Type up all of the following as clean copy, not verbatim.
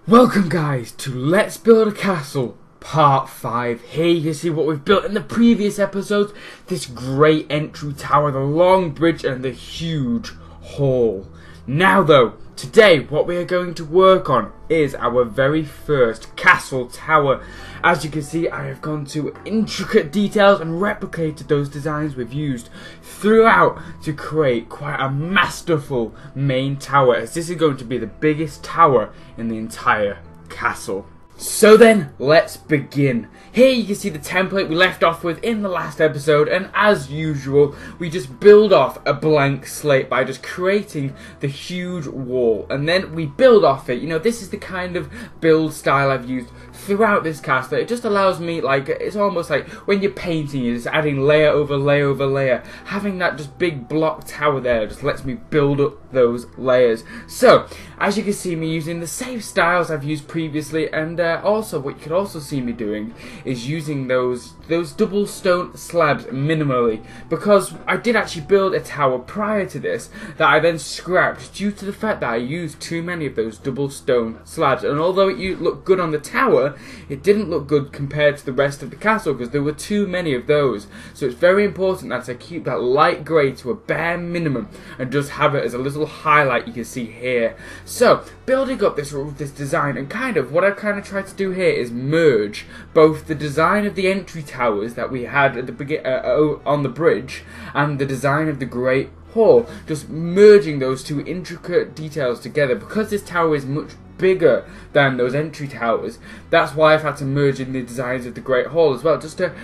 Welcome guys to Let's Build a Castle Part 5. Here you can see what we've built in the previous episodes. This great entry tower, the long bridge and the huge hall. Now though, today what we are going to work on is our very first castle tower. As you can see, I have gone to intricate details and replicated those designs we've used throughout to create quite a masterful main tower, as this is going to be the biggest tower in the entire castle. So then, let's begin. Here you can see the template we left off with in the last episode, and as usual, we just build off a blank slate by just creating the huge wall, and then we build off it. You know, this is the kind of build style I've used throughout this castle. It just allows me, like, it's almost like when you're painting, you're just adding layer over layer over layer. Having that just big block tower there just lets me build up those layers. So, as you can see me using the same styles I've used previously, and also what you could also see me doing is using those double stone slabs minimally, because I did actually build a tower prior to this that I then scrapped due to the fact that I used too many of those double stone slabs, and although it looked good on the tower, it didn't look good compared to the rest of the castle because there were too many of those. So it's very important that I keep that light grey to a bare minimum and just have it as a little highlight you can see here. So building up this design, and kind of what I've kind of tried to do here is merge both the design of the entry towers that we had at the on the bridge and the design of the Great Hall, just merging those two intricate details together. Because this tower is much bigger than those entry towers, that's why I've had to merge in the designs of the Great Hall as well, just to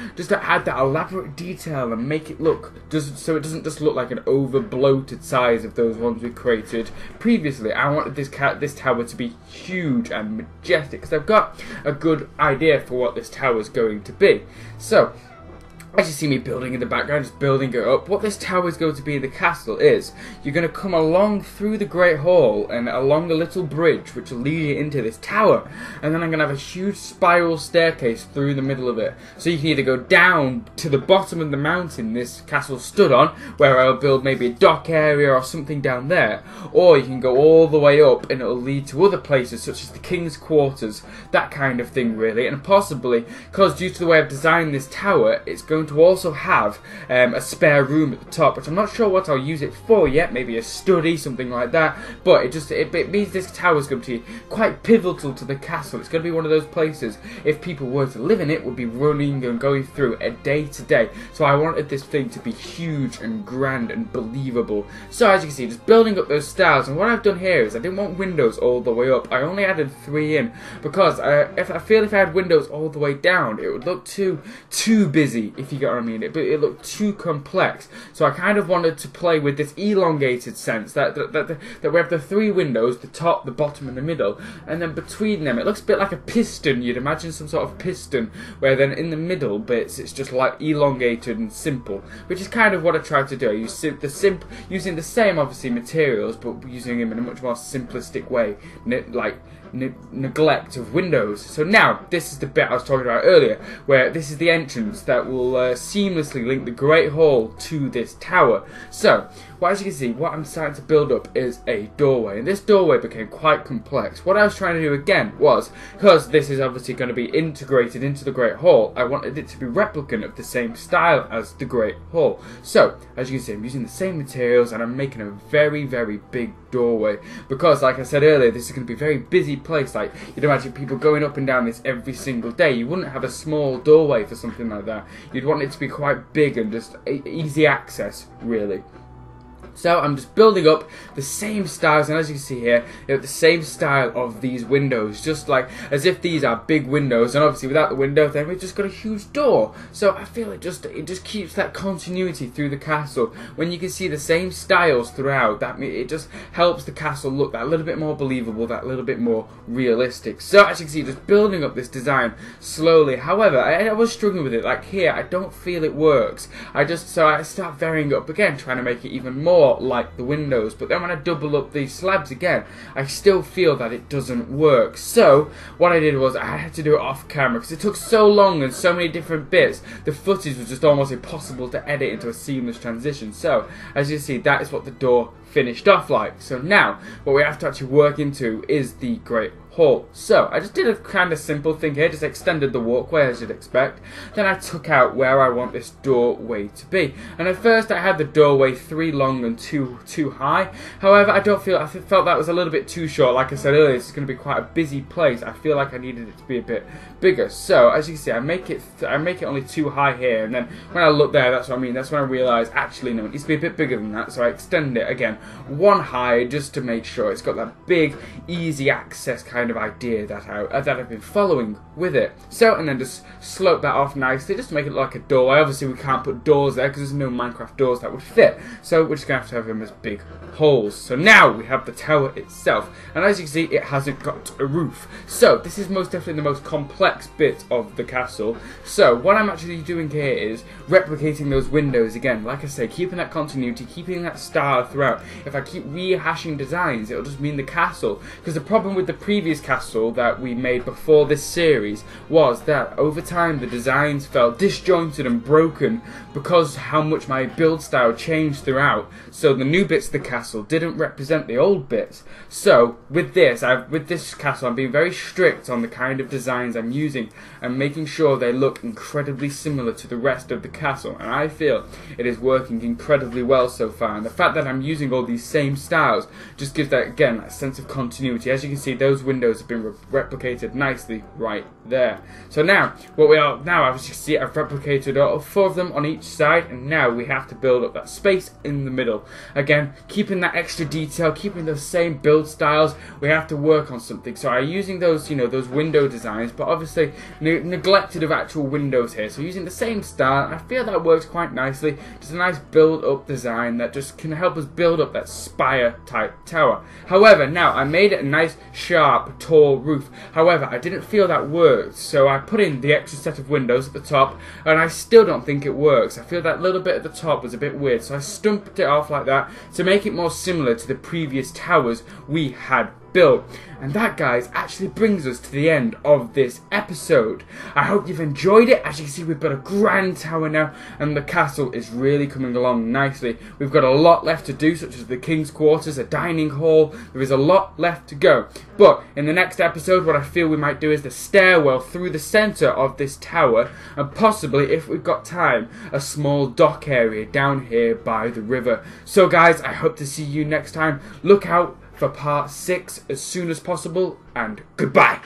add that elaborate detail and make it look just so it doesn't just look like an over bloated size of those ones we created previously. I wanted this tower to be huge and majestic because I've got a good idea for what this tower is going to be. So as you see me building in the background, just building it up, what this tower is going to be in the castle is you're going to come along through the Great Hall and along a little bridge which will lead you into this tower, and then I'm going to have a huge spiral staircase through the middle of it. So you can either go down to the bottom of the mountain this castle stood on, where I'll build maybe a dock area or something down there, or you can go all the way up and it'll lead to other places such as the King's Quarters, that kind of thing really. And possibly, because due to the way I've designed this tower, it's going to also have a spare room at the top, which I'm not sure what I'll use it for yet, maybe a study, something like that, but it means this tower is going to be quite pivotal to the castle. It's going to be one of those places, if people were to live in it, would be running and going through a day to day. So I wanted this thing to be huge and grand and believable. So as you can see, just building up those styles, and what I've done here is I didn't want windows all the way up. I only added 3 in because if I had windows all the way down, it would look too busy, if you get what I mean. It looked too complex. So I kind of wanted to play with this elongated sense that we have the 3 windows, the top, the bottom and the middle, and then between them it looks a bit like a piston. You'd imagine some sort of piston, where then in the middle bits it's just like elongated and simple, which is kind of what I tried to do. I used using the same obviously materials, but using them in a much more simplistic way, like neglect of windows. So now this is the bit I was talking about earlier, where this is the entrance that will seamlessly link the Great Hall to this tower. So as you can see, what I'm starting to build up is a doorway, and this doorway became quite complex. What I was trying to do again was, because this is obviously going to be integrated into the Great Hall, I wanted it to be replicant of the same style as the Great Hall. So as you can see, I'm using the same materials and I'm making a very, very big doorway, because like I said earlier, this is going to be a very busy place. Like, you'd imagine people going up and down this every single day. You wouldn't have a small doorway for something like that. You'd want it to be quite big and just easy access, really. So I'm just building up the same styles, and as you can see here, you have the same style of these windows, just like as if these are big windows, and obviously without the window then we've just got a huge door. So I feel it just keeps that continuity through the castle. When you can see the same styles throughout, it just helps the castle look that little bit more believable, that little bit more realistic. So as you can see, just building up this design slowly. However, I was struggling with it. Like here, I don't feel it works. So I start varying up again, trying to make it even more like the windows, but then when I double up these slabs again, I still feel that it doesn't work. So what I did was I had to do it off camera because it took so long and so many different bits. The footage was just almost impossible to edit into a seamless transition. So as you see, that is what the door finished off like. So now, what we have to actually work into is the Great Hall. So I just did a kind of simple thing here, just extended the walkway as you'd expect. Then I took out where I want this doorway to be. And at first I had the doorway 3 long and 2 high. However, I felt that was a little bit too short. Like I said earlier, this is going to be quite a busy place. I feel like I needed it to be a bit bigger. So as you can see, I make it only 2 high here, and then when I look there, that's what I mean. That's when I realised actually no, it needs to be a bit bigger than that. So I extend it again 1 high just to make sure it's got that big, easy access kind of idea that I've been following with it. So, and then just slope that off nicely just to make it look like a doorway. Obviously we can't put doors there because there's no Minecraft doors that would fit, so we're just going to have them as big holes. So now we have the tower itself, and as you can see, it hasn't got a roof. So this is most definitely the most complex bit of the castle. So what I'm actually doing here is replicating those windows again. Like I say, keeping that continuity, keeping that style throughout. If I keep rehashing designs, it'll just mean the castle, because the problem with the previous castle that we made before this series was that over time the designs felt disjointed and broken because how much my build style changed throughout. So the new bits of the castle didn't represent the old bits. So with this castle, I'm being very strict on the kind of designs I'm using and making sure they look incredibly similar to the rest of the castle, and I feel it is working incredibly well so far. And the fact that I'm using all these same styles just gives that, again, that sense of continuity. As you can see, those windows have been replicated nicely right there. So now, as you can see, I've replicated all 4 of them on each side, and now we have to build up that space in the middle. Again, keeping that extra detail, keeping those same build styles, we have to work on something. So I'm using those, those window designs, but obviously neglected of actual windows here. So using the same style, I feel that works quite nicely. Just a nice build-up design that just can help us build up that spire-type tower. However, now I made it a nice, sharp, tall roof. However, I didn't feel that worked, so I put in the extra set of windows at the top, and I still don't think it works. I feel that little bit at the top was a bit weird, so I stumped it off like that to make it more similar to the previous towers we had built. And that, guys, actually brings us to the end of this episode. I hope you've enjoyed it. As you can see, we've got a grand tower now, and the castle is really coming along nicely. We've got a lot left to do, such as the king's quarters, a dining hall. There is a lot left to go. But in the next episode, what I feel we might do is the stairwell through the centre of this tower, and possibly, if we've got time, a small dock area down here by the river. So guys, I hope to see you next time. Look out for part 6 as soon as possible, and goodbye!